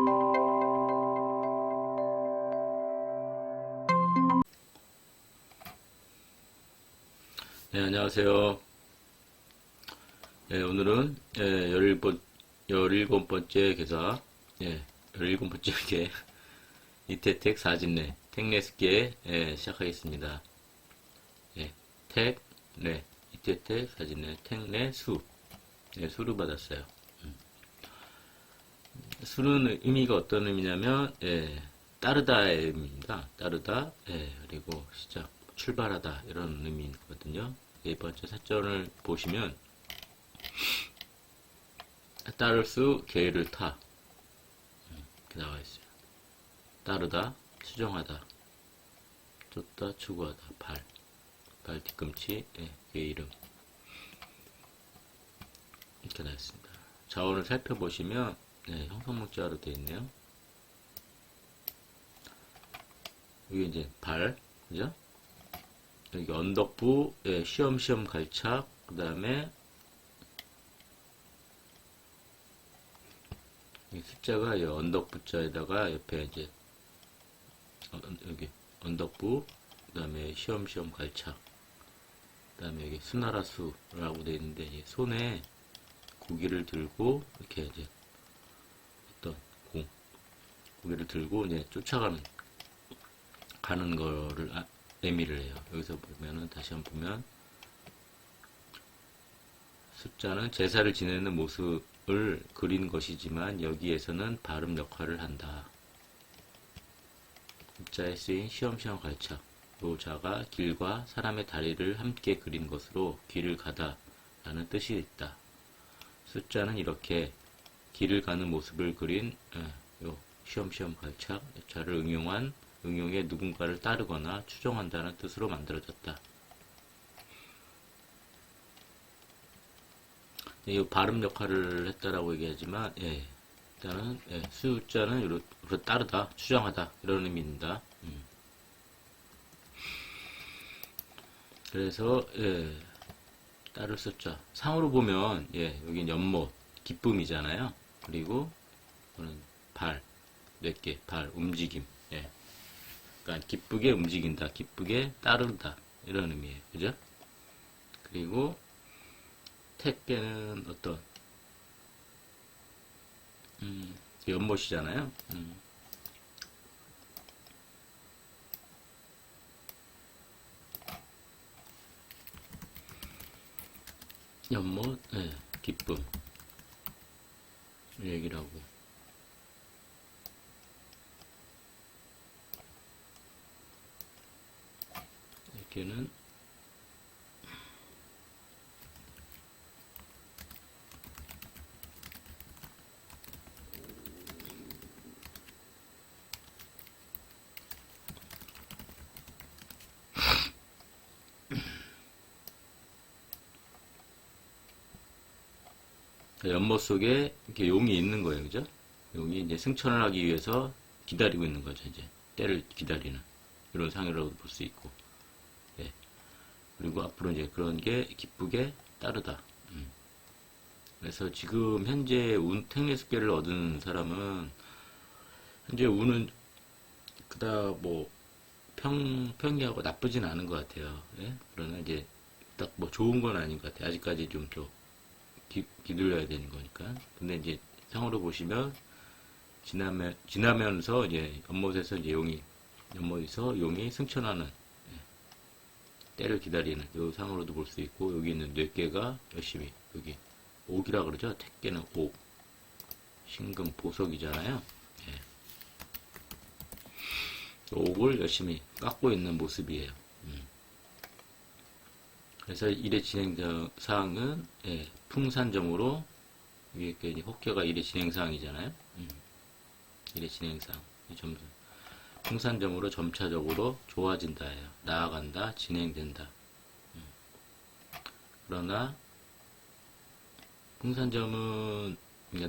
네, 안녕하세요. 오늘은 17번째 개사, 17번째 개 이태텍 사진례, 택례습계 시작하겠습니다. 이태텍 사진례, 택례 수. 수를 받았어요. 수는 의미가 어떤 의미냐면, 따르다의 의미입니다. 따르다, 그리고 시작, 출발하다, 이런 의미거든요. 네 번째 사전을 보시면, 따를 수, 계를 타. 이렇게 나와 있어요. 따르다, 추정하다, 쫓다, 추구하다, 발 뒤꿈치, 계 이름. 이렇게 나와 있습니다. 자원을 살펴보시면, 형성문자로 되어 있네요. 여기 이제 발, 그죠? 여기 언덕부, 시험시험 갈착, 그 다음에 숫자가 언덕부자에다가 옆에 이제 여기 언덕부, 그 다음에 시험시험 갈착, 그 다음에 여기 수나라수라고 되어 있는데, 이제 손에 고기를 들고 이렇게 이제 어떤 고기를 들고 이제 쫓아가는 거를 의미를 해요. 여기서 보면은 다시 한번 보면 숫자는 제사를 지내는 모습을 그린 것이지만 여기에서는 발음 역할을 한다. 숫자에 쓰인 시험시험 갈착. 노자가 길과 사람의 다리를 함께 그린 것으로 길을 가다 라는 뜻이 있다. 숫자는 이렇게 길을 가는 모습을 그린 시험시험 갈착 자를 응용해 누군가를 따르거나 추종한다는 뜻으로 만들어졌다. 이 발음 역할을 했다라고 얘기하지만, 일단은 숫자는 이렇게 따르다, 추정하다 이런 의미입니다. 그래서 따를 숫자 상으로 보면 여기 연못, 기쁨이잖아요. 그리고 발, 뇌께, 발, 움직임. 그러니까 기쁘게 움직인다, 기쁘게 따른다 이런 의미예요. 그죠? 그리고 택계는 어떤 연못이잖아요. 연못, 기쁨 얘기를 하고, 이렇게는 연못 속에 이렇게 용이 있는 거예요. 그죠? 용이 이제 승천을 하기 위해서 기다리고 있는 거죠. 이제 때를 기다리는 이런 상이라고 볼 수 있고, 그리고 앞으로 이제 그런 게 기쁘게 따르다. 그래서 지금 현재 택례습계를 얻은 사람은 현재 운은 그닥 뭐 평이하고 나쁘진 않은 것 같아요. 그러나 이제 딱 뭐 좋은 건 아닌 것 같아요. 아직까지 좀 더 기둘려야 되는 거니까. 근데 이제 상으로 보시면 지나면서 이제 연못에서 이제 연못에서 용이 승천하는, 때를 기다리는 요 상으로도 볼 수 있고, 여기 있는 뇌계가 열심히, 여기 옥이라 그러죠. 택계는 옥, 신금 보석이잖아요. 옥을 열심히 깎고 있는 모습이에요. 그래서 일의 진행 사항은 풍산점으로, 위에 혹겨가 일의 진행 사항이잖아요. 일의 진행 사항, 점수. 풍산점으로 점차적으로 좋아진다예요. 나아간다, 진행된다. 그러나 풍산점은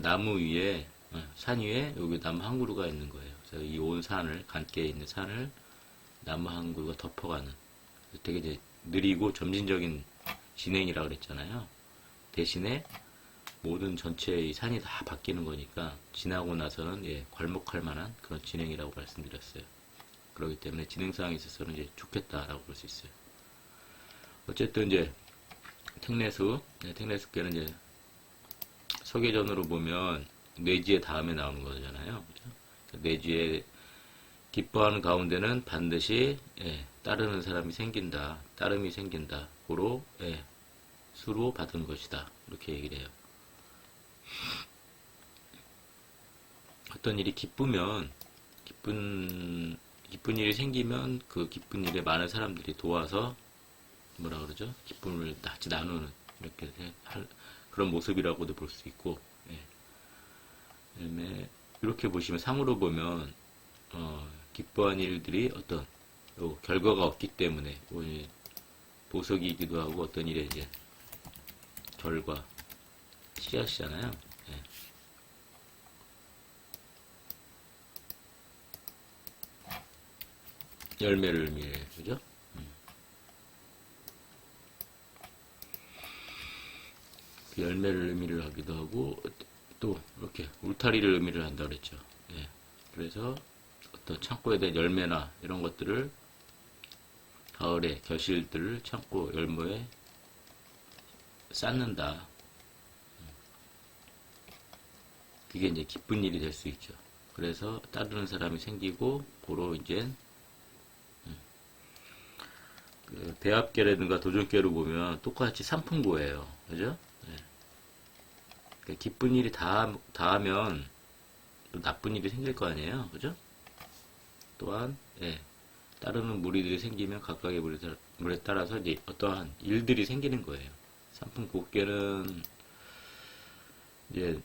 나무 위에, 산 위에 여기 나무 한 그루가 있는 거예요. 그래서 이 온 산을, 간계에 있는 산을 나무 한 그루가 덮어가는, 되게 이제 느리고 점진적인 진행이라 그랬잖아요. 대신에 모든 전체의 산이 다 바뀌는 거니까 지나고 나서는 예, 괄목할 만한 그런 진행이라고 말씀드렸어요. 그렇기 때문에 진행사항에 있어서는 이제 좋겠다라고 볼 수 있어요. 어쨌든 이제 택내수, 네, 택내수께는 이제 소개전으로 보면 뇌지의 다음에 나오는 거잖아요. 그죠? 뇌지의 기뻐하는 가운데는 반드시 예, 따르는 사람이 생긴다, 따름이 생긴다. 고로 예, 수로 받은 것이다. 이렇게 얘기를 해요. 어떤 일이 기쁘면 기쁜 일이 생기면 그 기쁜 일에 많은 사람들이 도와서 뭐라 그러죠? 기쁨을 같이 나누는 이렇게 그런 모습이라고도 볼 수 있고, 예. 그다음에 이렇게 보시면 상으로 보면 기뻐한 일들이 어떤 결과가 없기 때문에 보석이기도 하고 어떤 일에 이제 결과 씨앗이잖아요. 예. 열매를 의미해요, 그죠? 그 열매를 의미를 하기도 하고 또 이렇게 울타리를 의미를 한다 그랬죠. 예. 그래서 어떤 창고에 대한 열매나 이런 것들을 가을에 겨실들을 창고 열매에 쌓는다. 그게 이제 기쁜 일이 될 수 있죠. 그래서 따르는 사람이 생기고 고로 이제 그 대합계라든가 도전계로 보면 똑같이 삼풍고예요. 그죠? 네. 그러니까 기쁜 일이 닿으면 또 나쁜 일이 생길 거 아니에요. 그죠? 또한 예, 따르는 무리들이 생기면 각각의 물에 따라서 이제 어떠한 일들이 생기는 거예요. 삼풍고계는 이제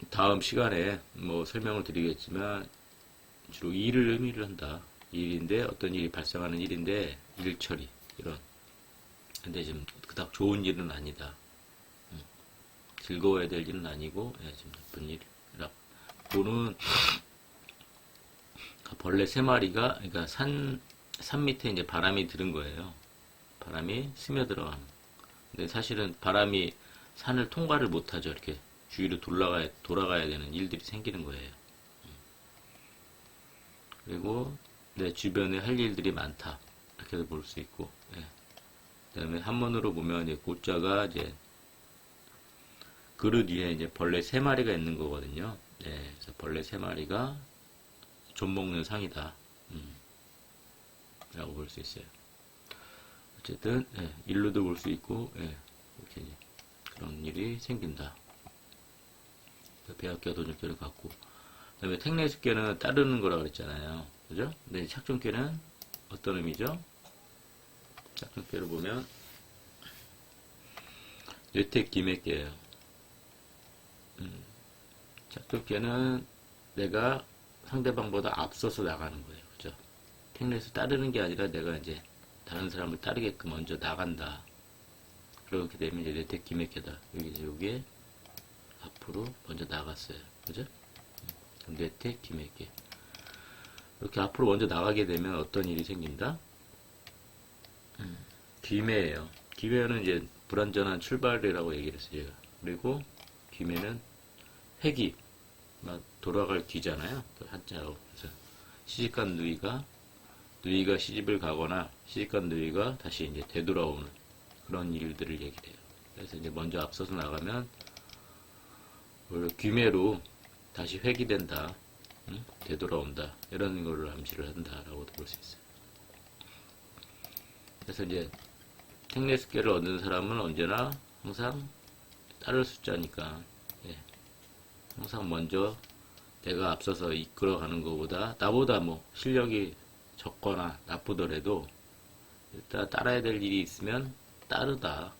다음 시간에 뭐 설명을 드리겠지만 주로 일을 의미를 한다. 일인데 어떤 일이 발생하는 일인데 일 처리 이런. 근데 지금 그닥 좋은 일은 아니다. 즐거워야 될 일은 아니고 지금 나쁜 일이라. 또는 벌레 세 마리가 그러니까 산 밑에 이제 바람이 들은 거예요. 바람이 스며들어가는. 근데 사실은 바람이 산을 통과를 못하죠. 이렇게 주위로 돌아가야 되는 일들이 생기는 거예요. 그리고 내 주변에 할 일들이 많다. 이렇게도 볼 수 있고. 예. 그 다음에 한문으로 보면 이제 고자가 이제 그릇 위에 이제 벌레 세 마리가 있는 거거든요. 예. 그래서 벌레 세 마리가 좀 먹는 상이다. 라고 볼 수 있어요. 어쨌든 예, 일로도 볼 수 있고 예, 이렇게 그런 일이 생긴다. 배합계와 도전계를 갖고 그 다음에 택내수계는 따르는 거라고 그랬잖아요. 그죠? 근데 착존계는 어떤 의미죠? 착존계를 보면 뇌택기맥계예요. 착존계는 내가 상대방보다 앞서서 나가는 거예요. 그죠? 택내수 따르는 게 아니라 내가 이제 다른 사람을 따르게끔 먼저 나간다. 그렇게 되면 이제 뇌택기맥계다. 여기에 앞으로 먼저 나갔어요. 그죠? 뇌택기맥계. 이렇게 앞으로 먼저 나가게 되면 어떤 일이 생긴다? 귀매예요. 귀매는 이제 불완전한 출발이라고 얘기를 했어요. 그리고 귀매는 회귀, 돌아갈 귀잖아요. 한자로. 그래서 시집간 누이가 시집을 가거나 시집간 누이가 다시 이제 되돌아오는 그런 일들을 얘기를 해요. 그래서 이제 먼저 앞서서 나가면 귀매로 다시 회귀된다. 되돌아온다. 이런 거를 암시를 한다라고도 볼 수 있어요. 그래서 이제 택내수계를 얻는 사람은 언제나 항상 따를 숫자니까 예, 항상 먼저 내가 앞서서 이끌어가는 것보다 나보다 뭐 실력이 적거나 나쁘더라도 일단 따라야 될 일이 있으면 따르다.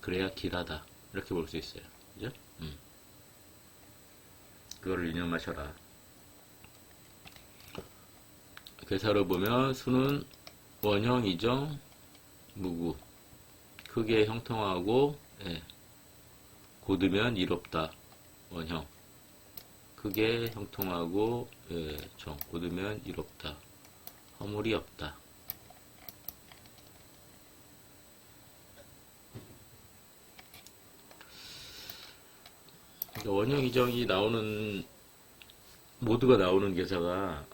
그래야 길하다. 이렇게 볼 수 있어요. 그죠? 그거를 유념하셔라. 괴사로 보면 수는 원형, 이정, 무구. 크게 형통하고 예, 곧으면 이롭다. 원형. 크게 형통하고 예, 정. 곧으면 이롭다. 허물이 없다. 원형 이정이 나오는 모드가 나오는 계사가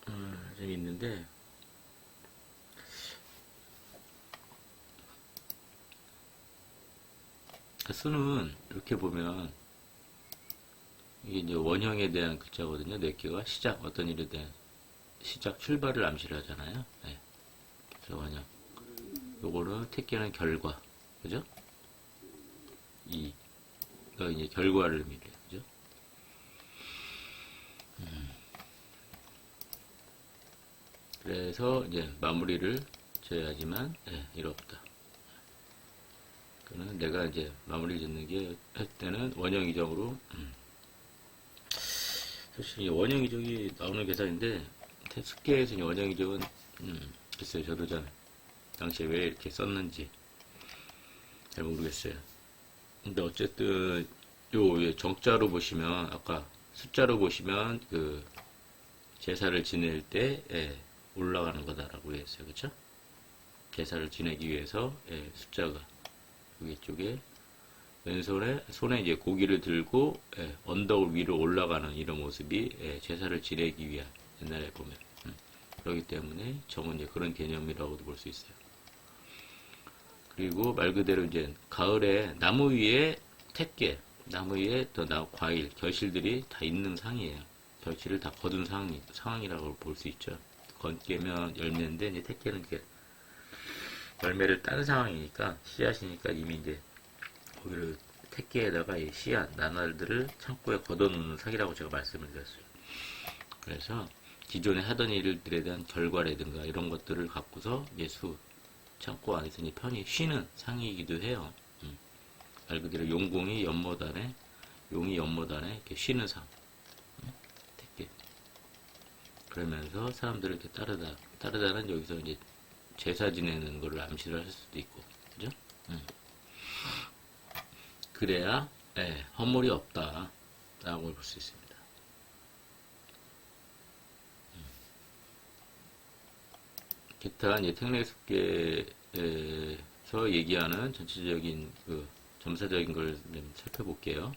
좀 있는데 수는 이렇게 보면 이게 이제 원형에 대한 글자거든요. 네 개가 시작 어떤 일에 대한 시작 출발을 암시를 하잖아요. 네. 그래서 원형 요거는 택계는 결과 그죠? 이가 이제 결과를 의미해요. 그죠? 그래서 이제 마무리를 지어야지만 이롭다. 그는 내가 이제 마무리 짓는 게 할 때는 원형 이정으로 사실 이 원형 이정이 나오는 계산인데 스케에서 원형 이정은 글쎄요 저도 잘 당시에 왜 이렇게 썼는지 잘 모르겠어요. 근데 어쨌든 요 정자로 보시면 아까 숫자로 보시면 그 제사를 지낼 때 올라가는 거다라고 했어요. 그쵸? 제사를 지내기 위해서 숫자가 여기 쪽에 손에 이제 고기를 들고 언덕 위로 올라가는 이런 모습이 제사를 지내기 위한 옛날에 보면 그렇기 때문에 정은 이제 그런 개념이라고도 볼 수 있어요. 그리고 말 그대로 이제 가을에 나무 위에 택게, 나무 위에 또 과일, 결실들이 다 있는 상이에요. 결실을 다 거둔 상황이라고 볼 수 있죠. 건깨면 열매인데 이제 택게는 이렇게 열매를 딴 상황이니까 씨앗이니까 이미 이제 거기를 택계에다가 이 씨앗 나날들을 창고에 걷어놓는 상이라고 제가 말씀을 드렸어요. 그래서 기존에 하던 일들에 대한 결과라든가 이런 것들을 갖고서 예수 창고 안에서 이제 편히 쉬는 상이기도 해요. 말 그대로 용이 연못안에 이렇게 쉬는 상. 택계. 그러면서 사람들을 이렇게 따르다는 여기서 이제 제사 지내는 거를 암시를 할 수도 있고, 그죠? 그래야, 허물이 없다. 라고 볼 수 있습니다. 기타 이제 택례습계에서 얘기하는 전체적인 그 점사적인 걸 좀 살펴볼게요.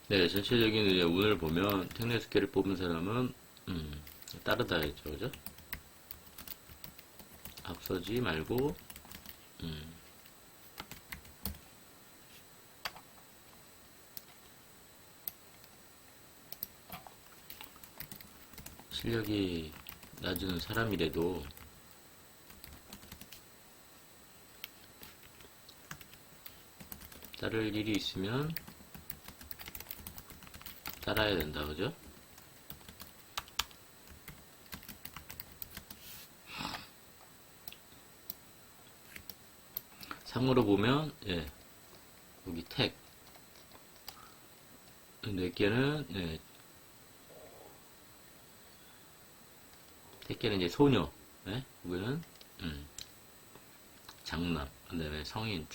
네, 전체적인 이제 운을 보면 택례습계를 뽑은 사람은 따르다 했죠, 그죠? 앞서지 말고 실력이 낮은 사람이라도 따를 일이 있으면 따라야 된다, 그죠? 상으로 보면, 여기 택. 4개는, 택개는 이제 소녀. 여기는, 장남. 그 다음에 성인,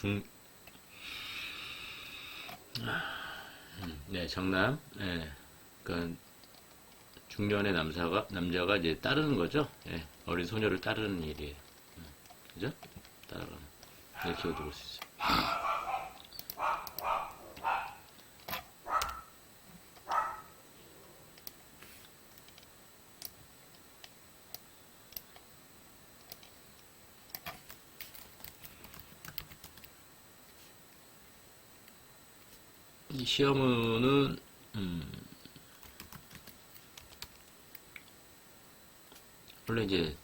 장남. 그러니까 중년의 남자가 이제 따르는 거죠. 어린 소녀를 따르는 일이에요. 그죠? 따라가는. 이렇게 볼 수 있어요. 이 시험은 원래 이제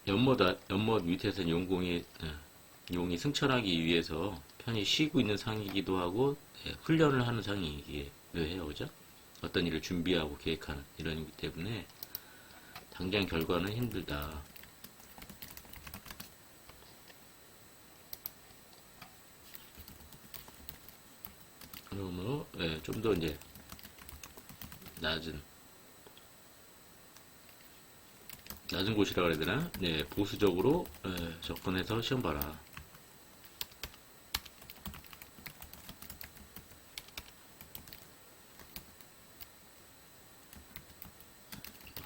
연못 밑에서 용이 승천하기 위해서 편히 쉬고 있는 상이기도 하고 훈련을 하는 상이기도 해요, 그죠? 어떤 일을 준비하고 계획하는 이런 이기 때문에 당장 결과는 힘들다. 그러므로 좀 더 이제 낮은 곳이라 그래야 되나? 보수적으로 접근해서 시험 봐라.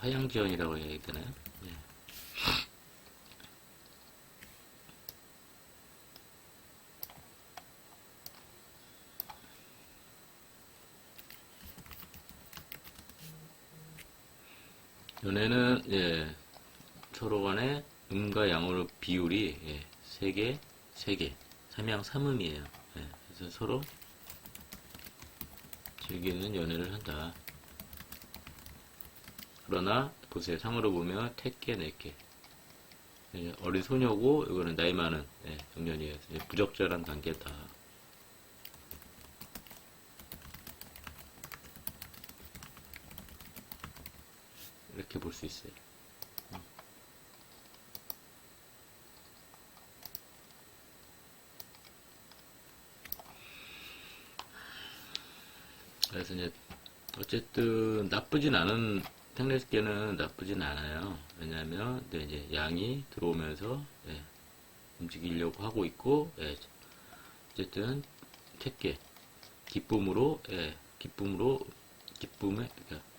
화양지원이라고 해야 되나요? 예. 연애는 예, 서로 간의 음과 양으로 비율이 예, 3개, 3개, 삼양 삼음이에요. 예, 그래서 서로 즐기는 연애를 한다. 그러나 보세요. 상으로 보면 택개, 내개. 예, 어린 소녀고 이거는 나이 많은 예, 청년이에요. 예, 부적절한 관계다. 이렇게 볼 수 있어요. 그래서 이제 어쨌든 나쁘진 않은 탱레스계는 나쁘진 않아요. 왜냐하면 네, 이제 양이 들어오면서 예, 움직이려고 하고 있고 예, 어쨌든 택계 기쁨으로 예, 기쁨에 그러니까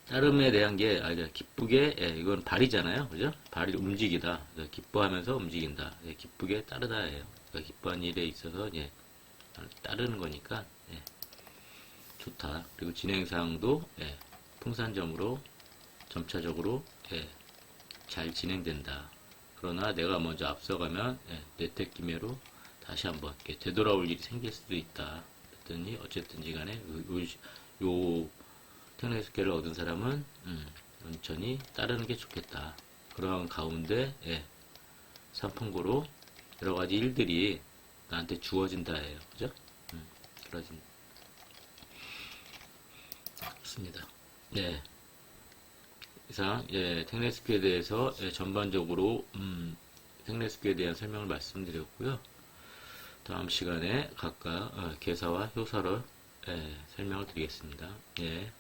따름에 대한 게 기쁘게 예, 이건 발이잖아요, 그죠? 발이 움직이다, 기뻐하면서 움직인다, 예, 기쁘게 따르다예요. 그러니까 기뻐한 일에 있어서 예, 따르는 거니까 예, 좋다. 그리고 진행사항도 예, 풍산점으로 점차적으로 예, 잘 진행된다. 그러나 내가 먼저 앞서가면 예, 내택기매로 다시 한번 되돌아올 일이 생길 수도 있다. 그랬더니 어쨌든지 간에 요 테크닉스킬을 얻은 사람은 천천히 따르는 게 좋겠다. 그런 가운데 예, 삼풍고로 여러 가지 일들이 나한테 주어진다예요. 그죠? 그렇습니다. 네. 이상 예, 텍네스큐에 대해서 예, 전반적으로 텍네스큐에 대한 설명을 말씀드렸고요. 다음 시간에 각각 개사와 효사를 예, 설명을 드리겠습니다. 예.